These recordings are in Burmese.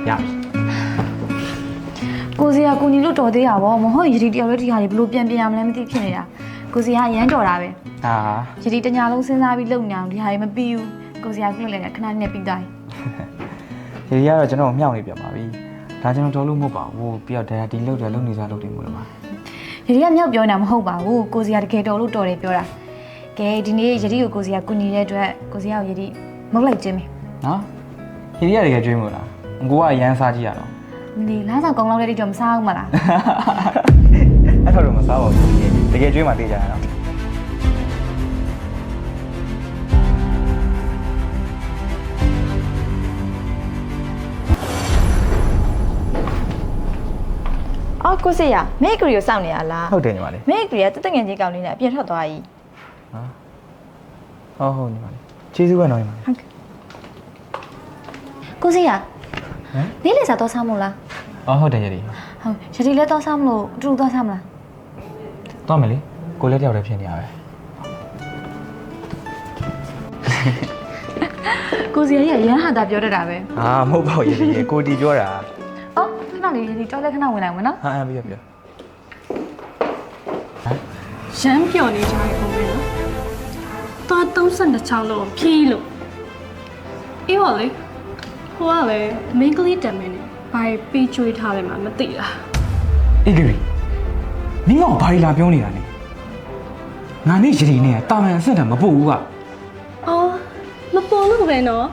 ရပြီ ကိုစီကကိုညီလို့တော်သေးရပါဘောမဟုတ်ရည်တယောက်လေးဒီဟာတွေဘလို့ပြန်ရမလဲမသိဖြစ်နေတာကိုစီကအရန်တော်တာပဲ ဟာ ရည်တညာလုံးစဉ်းစားပြီးလုပ်နေအောင်ဒီဟာတွေမပြီးဘူးကိုစီကပြည့်လိုက်တာခဏနဲ့ပြီးသွားပြီ ဒီကတော့ကျွန်တော်မြောက်နေပြန်ပါပြီဒါကျွန်တော်တော်လို့မဟုတ်ပါဘူးပြီးတော့ဒါဒီလောက်တယ်လုံနေစားလုပ်တယ်မို့လို့ပါ ရည်ကမြောက်ပြောနေတာမဟုတ်ပါဘူးကိုစီကတကယ်တော်လို့တော်တယ်ပြောတာကဲဒီနေ့ရည်ကိုကိုစီကကူညီတဲ့အတွက်ကိုစီကရည်မဟုတ်လိုက်ခြင်းပဲ နော်ဒီရတကယ်ကျွေးမို့လားကိုကအရန်စားကြည့်ရတော့ ဒီလားဆောင်ကောင်းလောက်တဲ့တိတော့မစားဘူးမလား အဲ့တော့မစားပါဘူးတကယ်ကျွေးမှသိကြရတော့အော်ကိုစေရမိတ်ကရီကိုစောင့်နေရလား ဟုတ်တယ်ညီမလေး မိတ်ကရီကတက်တက်ငယ်ကြီးကောင်းလေးနဲ့အပြင်ထွက်သွားပြီ ဟုတ်ညီမလေးကျေးဇူးပါနော်ညီမလေး ဟုတ်ကဲ့ ကိုစီက ဟမ် နေ့လေစားတော့စားမို့လား အော်ဟုတ်တယ်ရည် ဟုတ်ရည်လည်းတော့စားမလို့အတူတူတော့စားမလား တော့မယ်လေကိုလည်းတယောက်တည်းဖြစ်နေရပဲ ကိုစီကရန်ဟာတာပြောတတ်တာပဲ အာမဟုတ်ပါဘူးရည်ကိုတီပြောတာ အော်ခဏလေးဒီတော့လည်းခဏဝင်လိုက်မယ်နော် ဟာပြီးပြော ရမ်းပျော်နေကြတယ်ပုံပဲနော်သွား32ချောင်းလုံးဖြီးလို့အေးပါလေဟိုကလည်းမင်းကလေးတံမင်းနဲ့ဘာပေးကျွေးထားလဲမှမသိတာ အေးဂရီမင်းကဘာလာပြောနေတာလဲငါနဲ့ရည်နဲ့တာမန်အဆင့်တမပို့ဘူးက အော်မပေါ်လို့ပဲနော်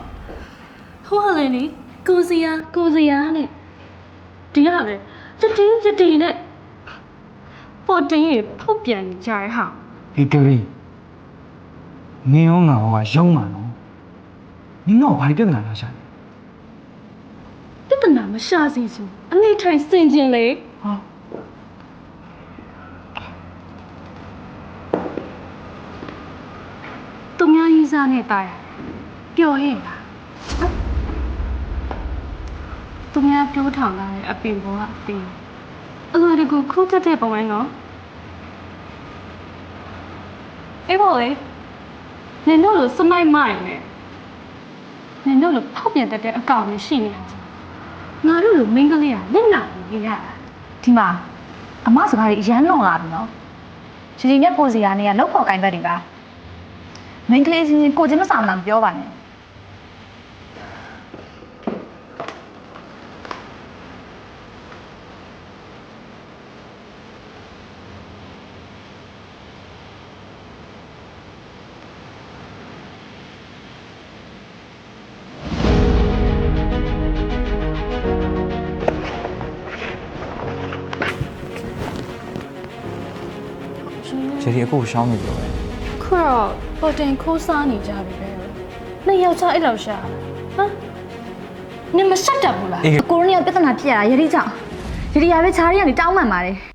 ဟိုကလည်းလေကိုစီယာနဲ့ဒီကလည်းတတင်းနဲ့ပေါ်တင်ရဖောက်ပြန်ကြရဟာ အေးဂရီမင်းရောငါရောကရုံးမှာနော်မင်းကဘာပြဿနာလာရှာလဲ ပြဿနာမရှာစီစုအနေထိုင်စင်ကျင်လေ ဟာ သူများရေးစားနဲ့တားရပျော်ဟဲ့လားသူများပြောထောင်လာတဲ့အပင်ပေါ်ကအသေးအလိုတကူခိုးတတ်တဲ့ပုံမှန်ကောအေးပါလေနင်တို့လိုစမိုက်မိုင်နဲ့နင်တို့လိုဖောက်ပြန်တတ်တဲ့အကောင်တွေရှိနေတာငါတို့လိုမိန်းကလေးကလက်နာနေရတာ ဒီမှာအမစကားတွေအရန်လွန်လာပြီနော်ရည်နဲ့ကိုစီကနေကလောက်ပေါ်ကိုင်းဘက်တွေကမင်းကလေးချင်းကိုချင်းမဆောင်တော့ပြောပါနဲ့ရည်အကိုရှောင်းနေပြောပဲ ခုတော့ပေါ်တင်ခိုးစားနေကြပြီပဲနှစ်ယောက်ျားအဲ့လောက်ရှာဟမ်နင်မဆက်တတ်ဘူးလား အေး ကိုရိုနီကပြဿနာဖြစ်ရတာရည်ကြောင့်ရည်ရပဲခြားရည်ကနေတောင်းမှန်ပါတယ်